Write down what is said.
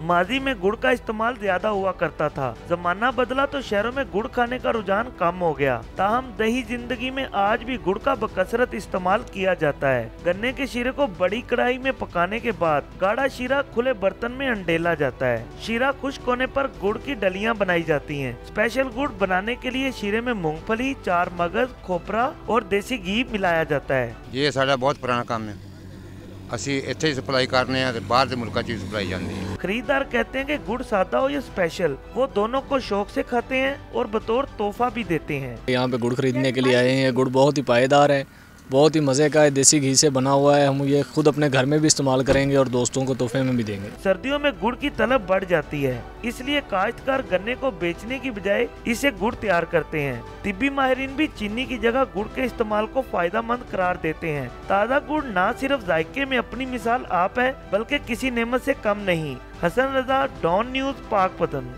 माजी में गुड़ का इस्तेमाल ज्यादा हुआ करता था। जमाना बदला तो शहरों में गुड़ खाने का रुझान कम हो गया। ताहम दही जिंदगी में आज भी गुड़ का बकसरत इस्तेमाल किया जाता है। गन्ने के शीरे को बड़ी कढ़ाई में पकाने के बाद गाढ़ा शीरा खुले बर्तन में अंडेला जाता है। शीरा खुश्क होने पर गुड़ की डलियां बनाई जाती हैं। स्पेशल गुड़ बनाने के लिए शीरे में मूंगफली, चार मगज, खोपरा और देसी घी मिलाया जाता है। ये साडा बहुत पुराना काम है। ਅਸੀਂ ਇੱਥੇ सप्लाई करने हैं, बाहर के मुल्कों च सप्लाई जाती है। खरीदार कहते हैं कि गुड़ सादा हो या स्पेशल, वो दोनों को शौक से खाते हैं और बतौर तोहफा भी देते हैं। यहाँ पे गुड़ खरीदने के लिए आए हैं। गुड़ बहुत ही पायेदार है, बहुत ही मज़े का है, देसी घी से बना हुआ है। हम ये खुद अपने घर में भी इस्तेमाल करेंगे और दोस्तों को तोहफे में भी देंगे। सर्दियों में गुड़ की तलब बढ़ जाती है, इसलिए काश्तकार गन्ने को बेचने की बजाय इसे गुड़ तैयार करते हैं। तिब्बी माहिरीन भी चीनी की जगह गुड़ के इस्तेमाल को फायदेमंद करार देते हैं। ताज़ा गुड़ न सिर्फ जायके में अपनी मिसाल आप है, बल्कि किसी नेमत से कम नहीं। Hasan Raza, don news, Pakpattan.